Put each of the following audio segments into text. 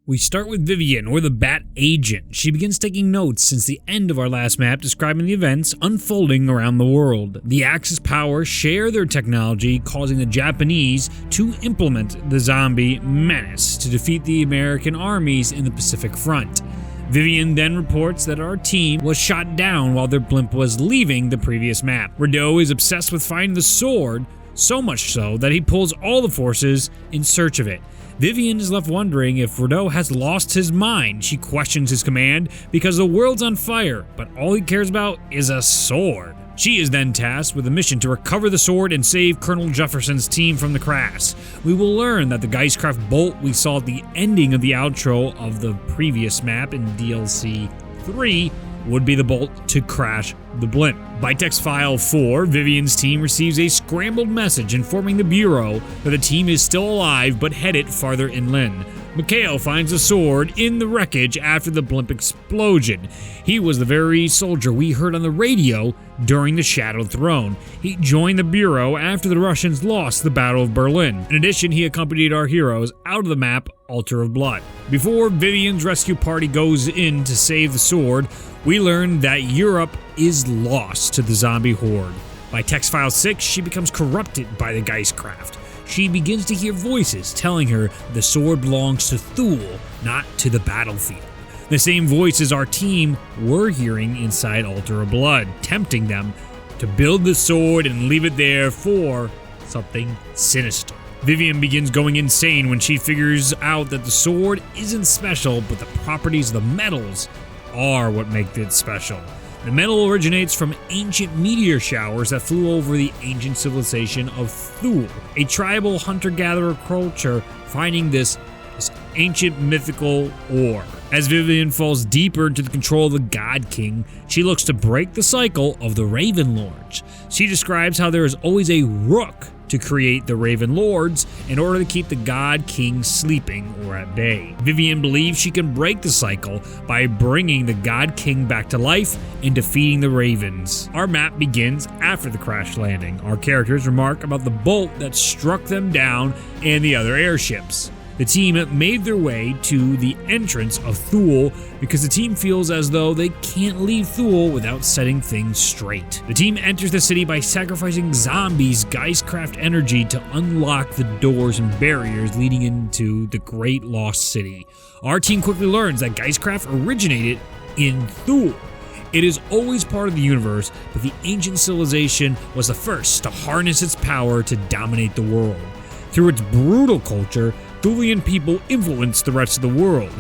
We start with Vivian, or the Bat Agent. She begins taking notes since the end of our last map describing the events unfolding around the world. The Axis powers share their technology, causing the Japanese to implement the zombie menace to defeat the American armies in the Pacific Front. Vivian then reports that our team was shot down while their blimp was leaving the previous map. Rideau is obsessed with finding the sword, so much so that he pulls all the forces in search of it. Vivian is left wondering if Rideau has lost his mind. She questions his command because the world's on fire, but all he cares about is a sword. She is then tasked with a mission to recover the sword and save Colonel Jefferson's team from the crash. We will learn that the geiskraft bolt we saw at the ending of the outro of the previous map in DLC 3 would be the bolt to crash the blimp. By text file 4, Vivian's team receives a scrambled message informing the Bureau that the team is still alive but headed farther inland. Mikhail finds a sword in the wreckage after the blimp explosion. He was the very soldier we heard on the radio during the Shadowed Throne. He joined the Bureau after the Russians lost the Battle of Berlin. In addition, he accompanied our heroes out of the map Altar of Blood. Before Vivian's rescue party goes in to save the sword, we learn that Europe is lost to the zombie horde. By text file 6, she becomes corrupted by the geiskraft. She begins to hear voices telling her the sword belongs to Thule, not to the battlefield. The same voices our team were hearing inside Altar of Blood, tempting them to build the sword and leave it there for something sinister. Vivian begins going insane when she figures out that the sword isn't special, but the properties of the metals are what make it special. The metal originates from ancient meteor showers that flew over the ancient civilization of Thule, a tribal hunter-gatherer culture finding this ancient mythical ore. As Vivian falls deeper into the control of the God King, she looks to break the cycle of the Raven Lords. She describes how there is always a rook to create the Raven Lords in order to keep the God King sleeping or at bay. Vivian believes she can break the cycle by bringing the God King back to life and defeating the Ravens. Our map begins after the crash landing. Our characters remark about the bolt that struck them down and the other airships. The team made their way to the entrance of Thule because the team feels as though they can't leave Thule without setting things straight. The team enters the city by sacrificing zombies' geiskraft energy to unlock the doors and barriers leading into the Great Lost City. Our team quickly learns that geiskraft originated in Thule. It is always part of the universe, but the ancient civilization was the first to harness its power to dominate the world. Through its brutal culture, Thulean people influenced the rest of the world.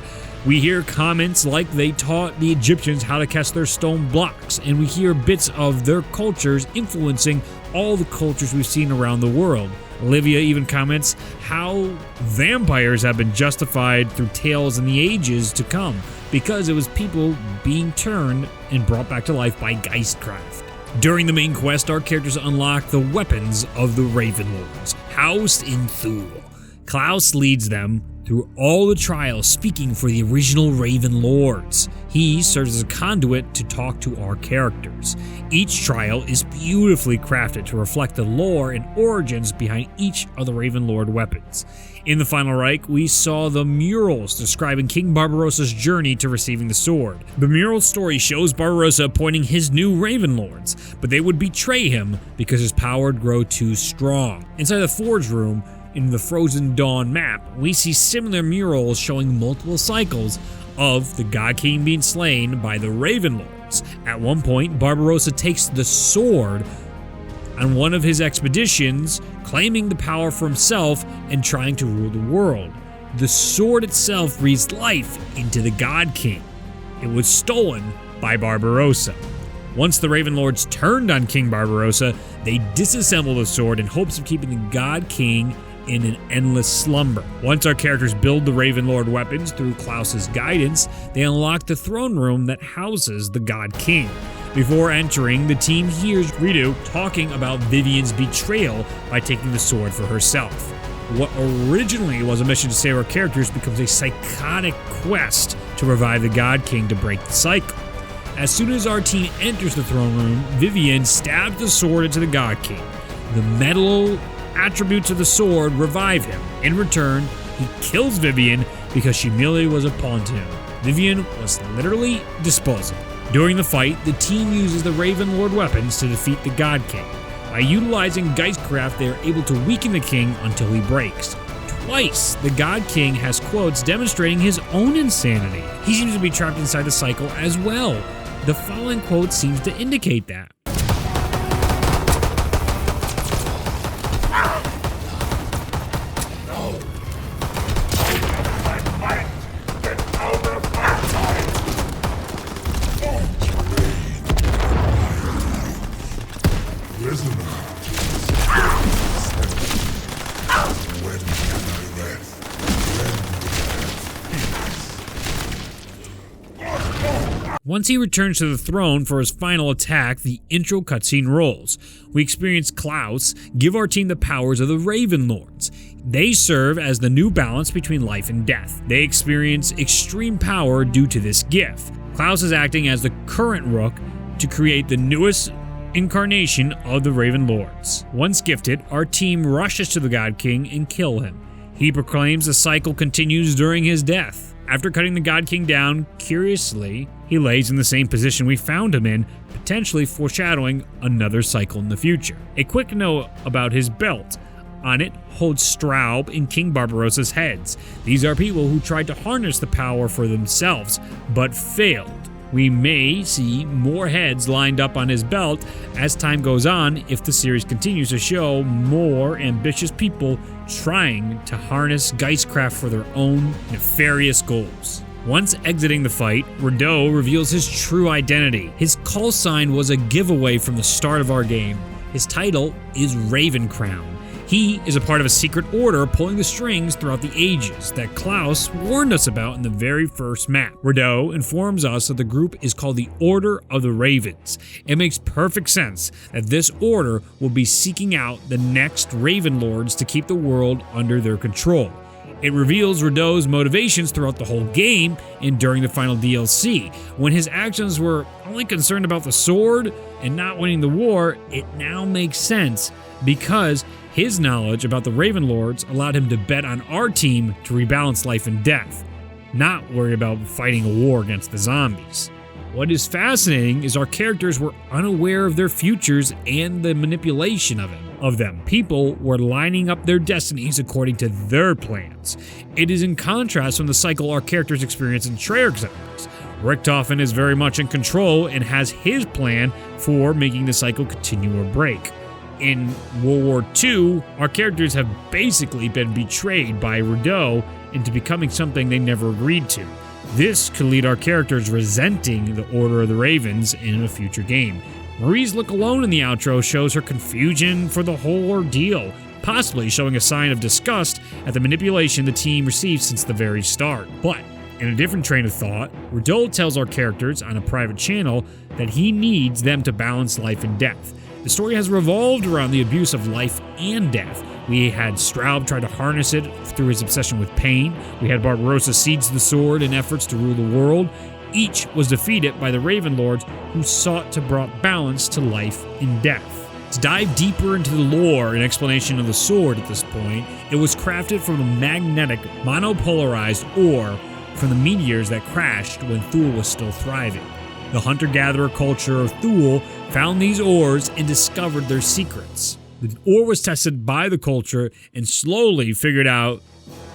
We hear comments like they taught the Egyptians how to cast their stone blocks, and we hear bits of their cultures influencing all the cultures we've seen around the world. Olivia even comments how vampires have been justified through tales in the ages to come, because it was people being turned and brought back to life by geistkraft. During the main quest, our characters unlock the weapons of the Raven Lords, housed in Thule. Klaus leads them through all the trials, speaking for the original Raven Lords. He serves as a conduit to talk to our characters. Each trial is beautifully crafted to reflect the lore and origins behind each of the Raven Lord weapons. In the Final Reich, we saw the Murals describing King Barbarossa's journey to receiving the sword. The Mural story shows Barbarossa appointing his new Raven Lords, but they would betray him because his power would grow too strong. Inside the Forge Room, in the Frozen Dawn map, we see similar murals showing multiple cycles of the God King being slain by the Raven Lords. At one point, Barbarossa takes the sword on one of his expeditions, claiming the power for himself and trying to rule the world. The sword itself breathes life into the God King. It was stolen by Barbarossa. Once the Raven Lords turned on King Barbarossa, they disassembled the sword in hopes of keeping the God King in an endless slumber. Once our characters build the Raven Lord weapons through Klaus's guidance, they unlock the throne room that houses the God King. Before entering, the team hears Rideau talking about Vivian's betrayal by taking the sword for herself. What originally was a mission to save our characters becomes a psychotic quest to revive the God King to break the cycle. As soon as our team enters the throne room, Vivian stabs the sword into the God King. The metal attributes of the sword revive him. In return, he kills Vivian because she merely was a pawn to him. Vivian was literally disposable. During the fight, the team uses the Raven Lord weapons to defeat the God King. By utilizing geiskraft, they are able to weaken the king until he breaks. Twice, the God King has quotes demonstrating his own insanity. He seems to be trapped inside the cycle as well. The following quote seems to indicate that. Once he returns to the throne for his final attack, the intro cutscene rolls. We experience Klaus give our team the powers of the Raven Lords. They serve as the new balance between life and death. They experience extreme power due to this gift. Klaus is acting as the current rook to create the newest incarnation of the Raven Lords. Once gifted, our team rushes to the God King and kill him. He proclaims the cycle continues during his death. After cutting the God King down, curiously, he lays in the same position we found him in, potentially foreshadowing another cycle in the future. A quick note about his belt. On it holds Straub and King Barbarossa's heads. These are people who tried to harness the power for themselves, but failed. We may see more heads lined up on his belt as time goes on if the series continues to show more ambitious people trying to harness geiskraft for their own nefarious goals. Once exiting the fight, Rideau reveals his true identity. His call sign was a giveaway from the start of our game. His title is Raven Crown. He is a part of a secret order pulling the strings throughout the ages that Klaus warned us about in the very first map. Rideau informs us that the group is called the Order of the Ravens. It makes perfect sense that this order will be seeking out the next Raven Lords to keep the world under their control. It reveals Rideau's motivations throughout the whole game and during the final DLC. When his actions were only concerned about the sword and not winning the war, it now makes sense because his knowledge about the Raven Lords allowed him to bet on our team to rebalance life and death, not worry about fighting a war against the zombies. What is fascinating is our characters were unaware of their futures and the manipulation of them. People were lining up their destinies according to their plans. It is in contrast from the cycle our characters experience in Treyarch's. Richtofen is very much in control and has his plan for making the cycle continue or break. In World War II, our characters have basically been betrayed by Rideau into becoming something they never agreed to. This could lead our characters resenting the Order of the Ravens in a future game. Marie's look alone in the outro shows her confusion for the whole ordeal, possibly showing a sign of disgust at the manipulation the team received since the very start. But in a different train of thought, Rideau tells our characters on a private channel that he needs them to balance life and death. The story has revolved around the abuse of life and death. We had Straub try to harness it through his obsession with pain. We had Barbarossa seize the sword in efforts to rule the world. Each was defeated by the Raven Lords who sought to bring balance to life and death. To dive deeper into the lore and explanation of the sword at this point, it was crafted from a magnetic monopolarized ore from the meteors that crashed when Thule was still thriving. The hunter-gatherer culture of Thule found these ores and discovered their secrets. The ore was tested by the culture and slowly figured out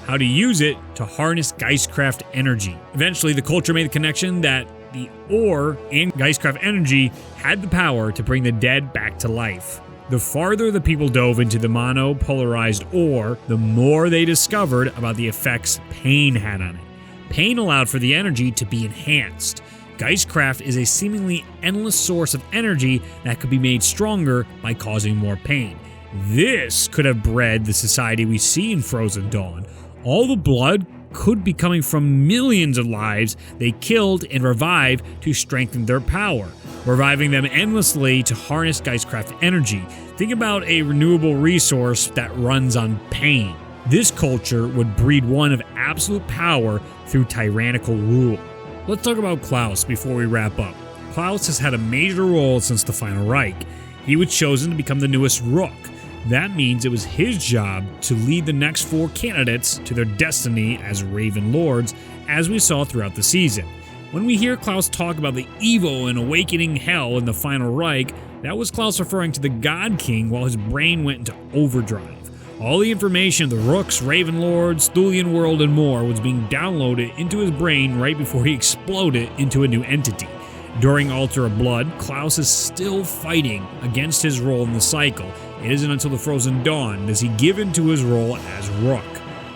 how to use it to harness geiskraft energy. Eventually, the culture made the connection that the ore and geiskraft energy had the power to bring the dead back to life. The farther the people dove into the monopolarized ore, the more they discovered about the effects pain had on it. Pain allowed for the energy to be enhanced. Geiskraft is a seemingly endless source of energy that could be made stronger by causing more pain. This could have bred the society we see in Frozen Dawn. All the blood could be coming from millions of lives they killed and revived to strengthen their power, reviving them endlessly to harness geiskraft energy. Think about a renewable resource that runs on pain. This culture would breed one of absolute power through tyrannical rule. Let's talk about Klaus before we wrap up. Klaus has had a major role since the Final Reich. He was chosen to become the newest rook. That means it was his job to lead the next 4 candidates to their destiny as Raven Lords, as we saw throughout the season. When we hear Klaus talk about the evil and awakening hell in the final Reich, that was Klaus referring to the God King while his brain went into overdrive. All the information of the Rooks, Raven Lords, Thulean world, and more was being downloaded into his brain right before he exploded into a new entity. During Altar of Blood, Klaus is still fighting against his role in the cycle. It isn't until the Frozen Dawn does he give in to his role as Rook.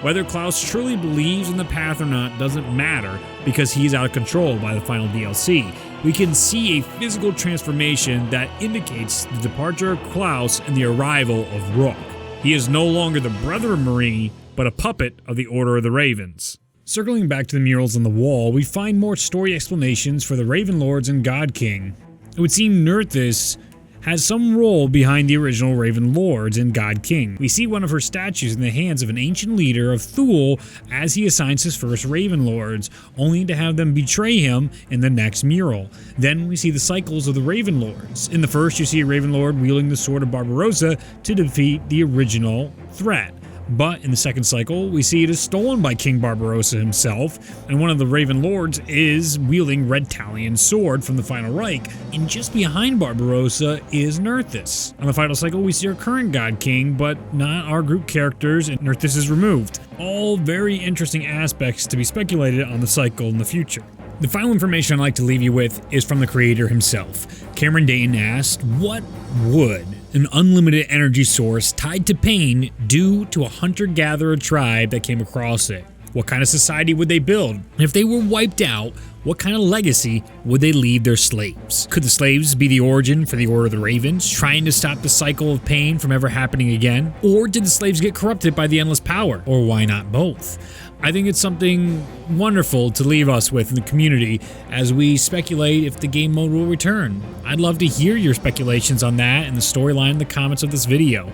Whether Klaus truly believes in the path or not doesn't matter because he is out of control by the final DLC. We can see a physical transformation that indicates the departure of Klaus and the arrival of Rook. He is no longer the brother of Marie, but a puppet of the Order of the Ravens. Circling back to the murals on the wall, we find more story explanations for the Raven Lords and God King. It would seem Nerthus has some role behind the original Raven Lords and God King. We see one of her statues in the hands of an ancient leader of Thule as he assigns his first Raven Lords, only to have them betray him in the next mural. Then we see the cycles of the Raven Lords. In the first, you see a Raven Lord wielding the sword of Barbarossa to defeat the original threat. But in the second cycle, we see it is stolen by King Barbarossa himself, and one of the Raven Lords is wielding Red Talion sword from the final Reich, and just behind Barbarossa is Nerthus. On the final cycle, we see our current God King, but not our group characters, and Nerthus is removed. All very interesting aspects to be speculated on the cycle in the future. The final information I'd like to leave you with is from the creator himself. Cameron Dayton asked, what would an unlimited energy source tied to pain do to a hunter-gatherer tribe that came across it? What kind of society would they build? And if they were wiped out, what kind of legacy would they leave their slaves? Could the slaves be the origin for the Order of the Ravens, trying to stop the cycle of pain from ever happening again? Or did the slaves get corrupted by the endless power? Or why not both? I think it's something wonderful to leave us with in the community as we speculate if the game mode will return. I'd love to hear your speculations on that and the storyline in the comments of this video.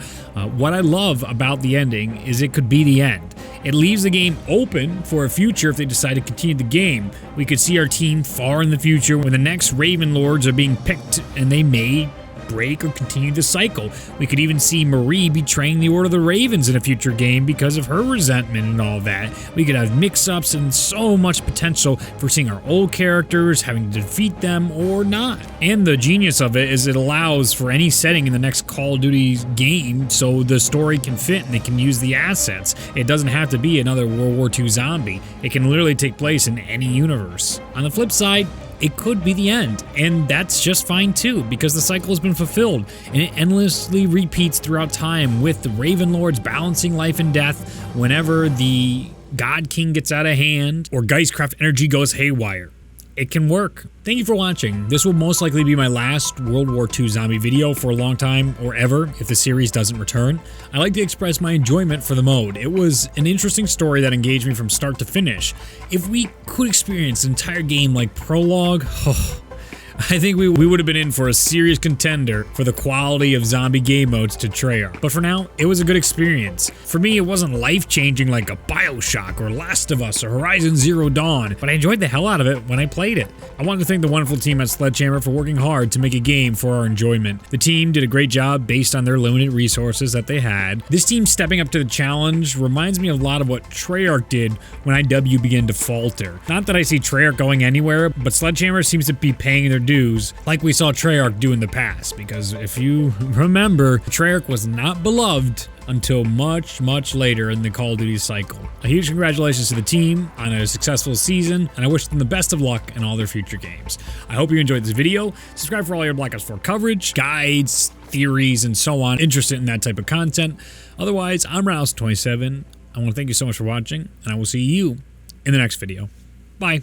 What I love about the ending is it could be the end. It leaves the game open for a future if they decide to continue the game. We could see our team far in the future when the next Raven Lords are being picked and they may break or continue the cycle. We could even see Marie betraying the Order of the Ravens in a future game because of her resentment and all that. We could have mix-ups and so much potential for seeing our old characters having to defeat them or not. And the genius of it is it allows for any setting in the next Call of Duty game so the story can fit and they can use the assets. It doesn't have to be another World War II zombie. It can literally take place in any universe. On the flip side, it could be the end, and that's just fine too, because the cycle has been fulfilled, and it endlessly repeats throughout time with the Raven Lords balancing life and death whenever the God King gets out of hand or geiskraft energy goes haywire. It can work. Thank you for watching. This will most likely be my last World War II zombie video for a long time or ever if the series doesn't return. I like to express my enjoyment for the mode. It was an interesting story that engaged me from start to finish. If we could experience an entire game like Prologue, I think we would have been in for a serious contender for the quality of zombie game modes to Treyarch. But for now, it was a good experience. For me, it wasn't life-changing like a BioShock or Last of Us or Horizon Zero Dawn, but I enjoyed the hell out of it when I played it. I wanted to thank the wonderful team at Sledgehammer for working hard to make a game for our enjoyment. The team did a great job based on their limited resources that they had. This team stepping up to the challenge reminds me a lot of what Treyarch did when IW began to falter. Not that I see Treyarch going anywhere, but Sledgehammer seems to be paying their dues like we saw Treyarch do in the past, because if you remember, Treyarch was not beloved until much later in the Call of Duty cycle. A huge congratulations to the team on a successful season, and I wish them the best of luck in all their future games. I hope you enjoyed this video. Subscribe for all your Black Ops 4 coverage, guides, theories, and so on, interested in that type of content. Otherwise, I'm Rouse27. I want to thank you so much for watching, and I will see you in the next video. Bye.